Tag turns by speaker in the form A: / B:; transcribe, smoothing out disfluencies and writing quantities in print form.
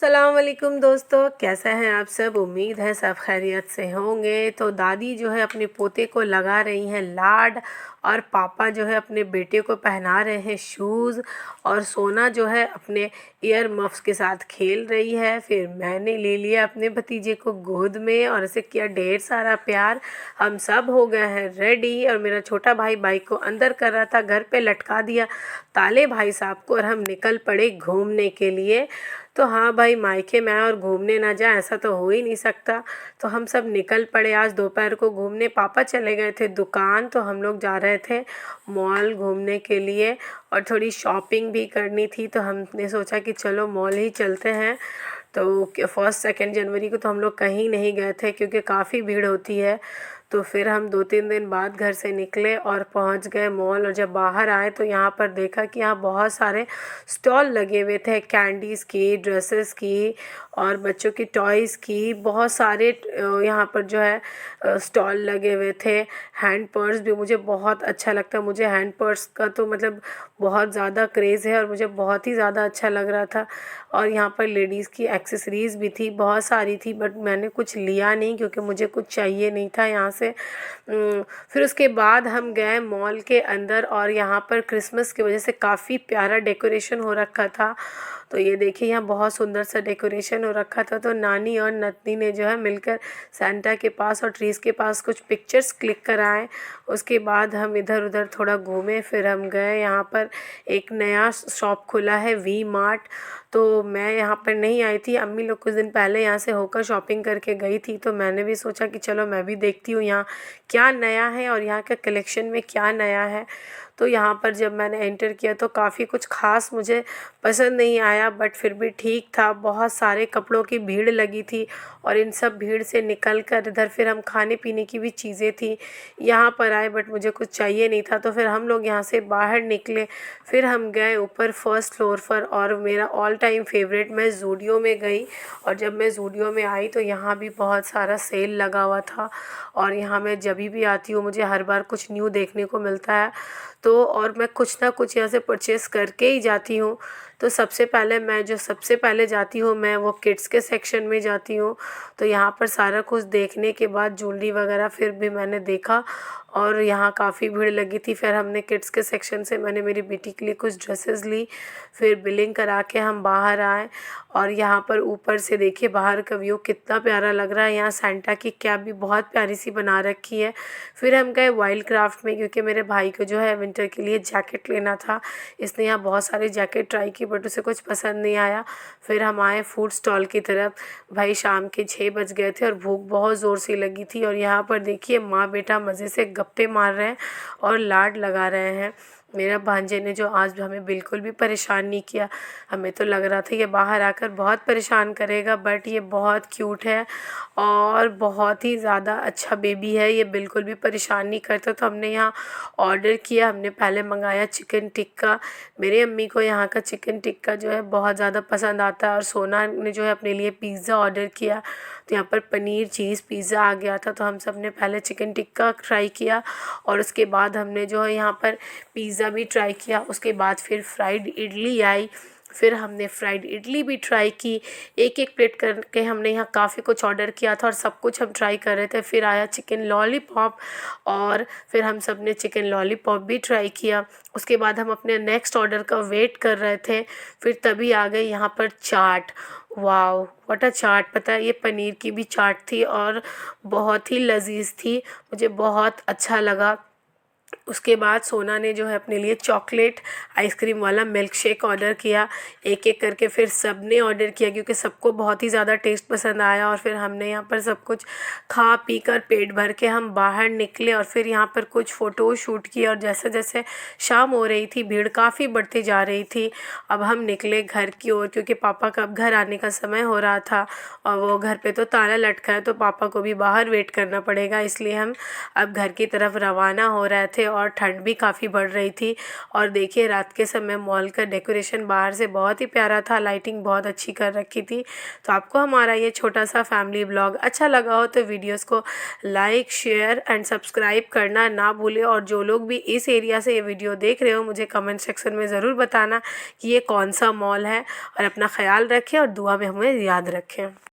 A: अस्सलाम वालेकुम दोस्तों, कैसे हैं आप सब। उम्मीद है सब खैरियत से होंगे। तो दादी जो है अपने पोते को लगा रही हैं लाड, और पापा जो है अपने बेटे को पहना रहे हैं शूज़, और सोना जो है अपने ईयर मफ्स के साथ खेल रही है। फिर मैंने ले लिया अपने भतीजे को गोद में और उसे किया ढेर सारा प्यार। हम सब हो गए हैं रेडी, और मेरा छोटा भाई बाइक को अंदर कर रहा था, घर पे लटका दिया ताले भाई साहब को, और हम निकल पड़े घूमने के लिए। तो हाँ भाई, मायके में आए और घूमने ना जाए ऐसा तो हो ही नहीं सकता। तो हम सब निकल पड़े आज दोपहर को घूमने। पापा चले गए थे दुकान, तो हम लोग जा रहे थे मॉल घूमने के लिए, और थोड़ी शॉपिंग भी करनी थी। तो हमने सोचा कि चलो मॉल ही चलते हैं। तो 1 2 जनवरी को तो हम लोग कहीं नहीं गए थे क्योंकि काफ़ी भीड़ होती है। तो फिर हम 2 3 दिन बाद घर से निकले और पहुंच गए मॉल। और जब बाहर आए तो यहाँ पर देखा कि यहाँ बहुत सारे स्टॉल लगे हुए थे, कैंडीज़ की, ड्रेसेस की, और बच्चों की टॉयज़ की। बहुत सारे यहाँ पर जो है स्टॉल लगे हुए थे। हैंड पर्स भी मुझे बहुत अच्छा लगता है, मुझे हैंड पर्स का तो मतलब बहुत ज़्यादा क्रेज़ है, और मुझे बहुत ही ज़्यादा अच्छा लग रहा था। और यहाँ पर लेडीज़ की एक्सेसरीज़ भी थी, बहुत सारी थी, बट मैंने कुछ लिया नहीं क्योंकि मुझे कुछ चाहिए नहीं था यहाँ से। फिर उसके बाद हम गए मॉल के अंदर, और यहाँ पर क्रिसमस की वजह से काफ़ी प्यारा डेकोरेशन हो रखा था। तो ये देखिए, यहाँ बहुत सुंदर सा डेकोरेशन हो रखा था। तो नानी और नतनी ने जो है मिलकर सेंटा के पास और ट्रीज़ के पास कुछ पिक्चर्स क्लिक कराए। उसके बाद हम इधर उधर थोड़ा घूमे। फिर हम गए, यहाँ पर एक नया शॉप खुला है वी मार्ट। तो मैं यहाँ पर नहीं आई थी, अम्मी लोग कुछ दिन पहले यहाँ से होकर शॉपिंग करके गई थी। तो मैंने भी सोचा कि चलो मैं भी देखती हूँ यहाँ क्या नया है और यहाँ के कलेक्शन में क्या नया है। तो यहाँ पर जब मैंने एंटर किया तो काफ़ी कुछ ख़ास मुझे पसंद नहीं आया, बट फिर भी ठीक था। बहुत सारे कपड़ों की भीड़ लगी थी, और इन सब भीड़ से निकल कर इधर फिर हम खाने पीने की भी चीज़ें थी यहाँ पर आए, बट मुझे कुछ चाहिए नहीं था। तो फिर हम लोग यहाँ से बाहर निकले। फिर हम गए ऊपर फर्स्ट फ्लोर पर, और मेरा ऑल टाइम फेवरेट, मैं ज़ूडियो में गई। और जब मैं ज़ूडियो में आई तो यहाँ भी बहुत सारा सेल लगा हुआ था, और यहाँ मैं जब भी आती हूँ मुझे हर बार कुछ न्यू देखने को मिलता है। तो और मैं कुछ ना कुछ यहाँ से परचेज़ करके ही जाती हूँ। तो सबसे पहले जाती हूँ मैं वो किड्स के सेक्शन में जाती हूँ। तो यहाँ पर सारा कुछ देखने के बाद ज्वेलरी वगैरह फिर भी मैंने देखा, और यहाँ काफ़ी भीड़ लगी थी। फिर हमने किड्स के सेक्शन से मैंने मेरी बेटी के लिए कुछ ड्रेसेस ली। फिर बिलिंग करा के हम बाहर आए, और यहाँ पर ऊपर से देखिए बाहर का व्यू कितना प्यारा लग रहा है। यहाँ सेंटा की कैप भी बहुत प्यारी सी बना रखी है। फिर हम गए वाइल्ड क्राफ्ट में क्योंकि मेरे भाई को जो है विंटर के लिए जैकेट लेना था। इसने यहाँ बहुत सारी जैकेट ट्राई की, बट उसे कुछ पसंद नहीं आया। फिर हम आए फूड स्टॉल की तरफ। भाई शाम के 6 बज गए थे और भूख बहुत ज़ोर से लगी थी। और यहाँ पर देखिए माँ बेटा मज़े से गप्पे मार रहे हैं और लाड लगा रहे हैं। मेरा भांजे ने जो आज हमें बिल्कुल भी परेशान नहीं किया। हमें तो लग रहा था ये बाहर आकर बहुत परेशान करेगा, बट ये बहुत क्यूट है और बहुत ही ज़्यादा अच्छा बेबी है, ये बिल्कुल भी परेशान नहीं करता। तो हमने यहाँ ऑर्डर किया। हमने पहले मंगाया चिकन टिक्का। मेरी अम्मी को यहाँ का चिकन टिक्का जो है बहुत ज़्यादा पसंद आता है। और सोना ने जो है अपने लिए पिज़्ज़ा ऑर्डर किया। तो यहाँ पर पनीर चीज़ पिज़्ज़ा आ गया था। तो हम सब ने पहले चिकन टिक्का ट्राई किया, और उसके बाद हमने जो है यहाँ पर पिज़्ज़ा भी ट्राई किया। उसके बाद फिर फ्राइड इडली आई। फिर हमने फ्राइड इडली भी ट्राई की। एक एक प्लेट करके हमने यहाँ काफ़ी कुछ ऑर्डर किया था, और सब कुछ हम ट्राई कर रहे थे। फिर आया चिकन लॉलीपॉप, और फिर हम सब ने चिकन लॉलीपॉप भी ट्राई किया। उसके बाद हम अपने नेक्स्ट ऑर्डर का वेट कर रहे थे। फिर तभी आ गई यहाँ पर चाट। वाओ व्हाट अ चाट! पता है ये पनीर की भी चाट थी और बहुत ही लजीज थी, मुझे बहुत अच्छा लगा। उसके बाद सोना ने जो है अपने लिए चॉकलेट आइसक्रीम वाला मिल्क शेक ऑर्डर किया। एक एक करके फिर सब ने ऑर्डर किया क्योंकि सबको बहुत ही ज़्यादा टेस्ट पसंद आया। और फिर हमने यहाँ पर सब कुछ खा पी कर पेट भर के हम बाहर निकले, और फिर यहाँ पर कुछ फ़ोटो शूट किए। और जैसे जैसे शाम हो रही थी भीड़ काफ़ी बढ़ती जा रही थी। अब हम निकले घर की ओर क्योंकि पापा का अब घर आने का समय हो रहा था, और वो घर पे तो ताला लटका है तो पापा को भी बाहर वेट करना पड़ेगा, इसलिए हम अब घर की तरफ रवाना हो रहे थे। और ठंड भी काफ़ी बढ़ रही थी। और देखिए रात के समय मॉल का डेकोरेशन बाहर से बहुत ही प्यारा था, लाइटिंग बहुत अच्छी कर रखी थी। तो आपको हमारा ये छोटा सा फैमिली ब्लॉग अच्छा लगा हो तो वीडियोस को लाइक, शेयर एंड सब्सक्राइब करना ना भूलें। और जो लोग भी इस एरिया से ये वीडियो देख रहे हो मुझे कमेंट सेक्शन में ज़रूर बताना कि ये कौन सा मॉल है। और अपना ख्याल रखें और दुआ में हमें याद रखें।